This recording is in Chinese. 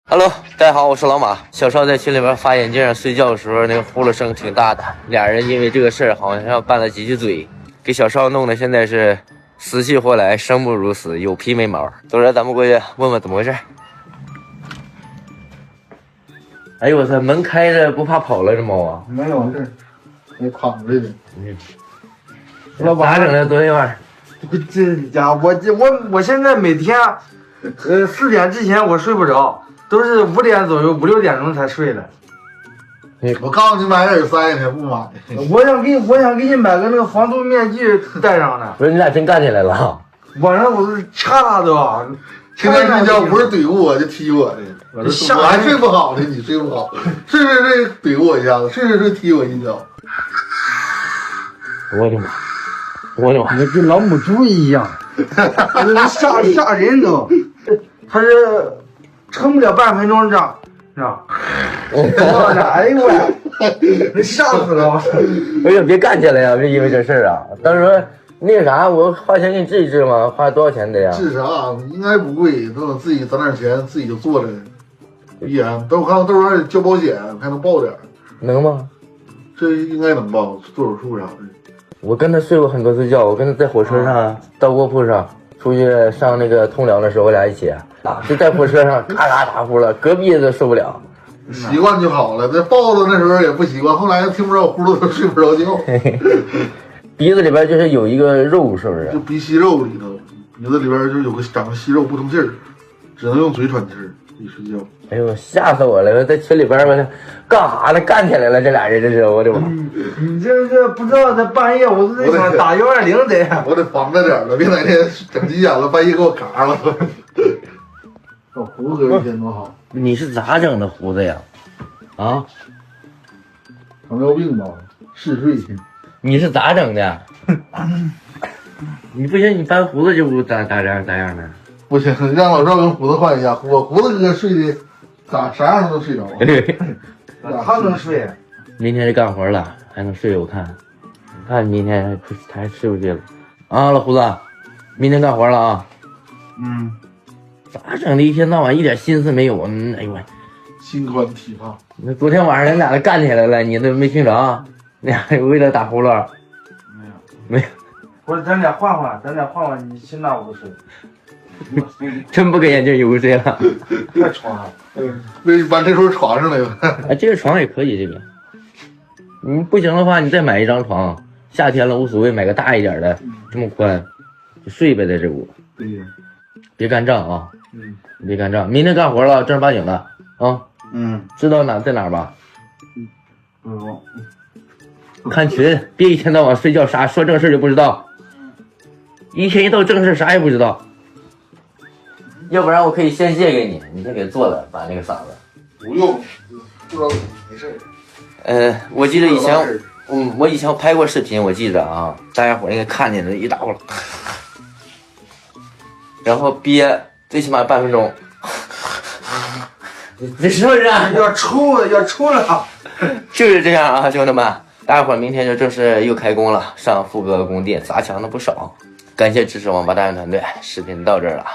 Hello， 大家好，我是老马。小邵在群里边发眼镜睡觉的时候，那个呼噜声挺大的。俩人因为这个事儿好像拌了几句嘴，给小邵弄得现在是死去活来，生不如死，有皮没毛。走着，咱们过去问问怎么回事。哎呦我操，门开着不怕跑了这猫啊？没有事，我躺着的。老咋整的？昨天晚上？这家我现在每天，4点之前我睡不着，都是5点左右5、6点钟才睡的。我告诉你买耳塞呢，不买。我想给你买个那个防毒面具戴上呢。不是你俩真干起来了？晚上我都掐他都。天天睡觉不是怼我就踢我的，我还睡不好呢，你睡不好，睡怼我一下子，睡踢我一脚。我的妈！我的妈！你跟老母猪一样，吓人都。他是撑不了半分钟这样，是吧？哎呦喂，吓死了！哎呀，别干起来呀！别因为这事儿啊，到时候那个啥，我花钱给你治一治嘛，花多少钱的呀？治啥？应该不贵，等自己攒点钱，自己就做了。必然，等我看到时候交保险，还能报点。能吗？这应该能报，做手术啥的。我跟他睡过很多次觉，我跟他在火车上到卧铺上出去上那个通辽的时候，我俩一起就在火车上咔咔打呼了，隔壁都受不了。习惯就好了，这抱着那时候也不习惯，后来听不着呼噜都睡不着觉。鼻子里边就是有一个肉，是不是？就鼻息肉里头，鼻子里边就有个长个息肉不通气儿，只能用嘴喘气儿一睡觉。哎呦，吓死我了！在群里边我干啥呢？干起来了，这俩人这是，我的妈！你这不知道，在半夜我都在想打120得。我得防着点了，别哪天整急眼了，半夜给我嘎了。小胡子一天多好。你是咋整的胡子呀？啊？糖尿病吧，嗜睡去。你是咋整的？你不行，你搬胡子就不咋样的。不行，让老赵跟胡子换一下，我胡子哥睡的啥样都能睡着。他能睡。明天就干活了，还能睡？我看，你看明天他还睡不睡了？啊，老胡子，明天干活了啊？嗯。咋整的？一天到晚一点心思没有。哎呦喂，心宽体胖。那昨天晚上咱俩都干起来了，你都没听着？俩为了打呼噜？没有。不是，咱俩换换，你先拿我的水。真不给眼镜游睡了。在床上。那把这时候床上来吧。哎，这个床也可以，这个。你不行的话，你再买一张床。夏天了无所谓，买个大一点的，这么宽，就睡呗，在这屋。对呀。别干仗啊！别干仗。明天干活了，正儿八经的啊。知道在哪儿吧？看群，别一天到晚睡觉啥说正事就不知道。一天一到正事啥也不知道。要不然我可以先借给你，你先给做了，把那个嗓子。不用，不知道没事。我记得以前，我以前拍过视频，我记得啊，大家伙应该看见了一大伙，然后憋最起码半分钟。你是不是啊？要抽了。就是这样啊，兄弟们，大家伙明天就正式又开工了，上富哥工地砸墙的不少。感谢支持王八蛋团队，视频到这儿了。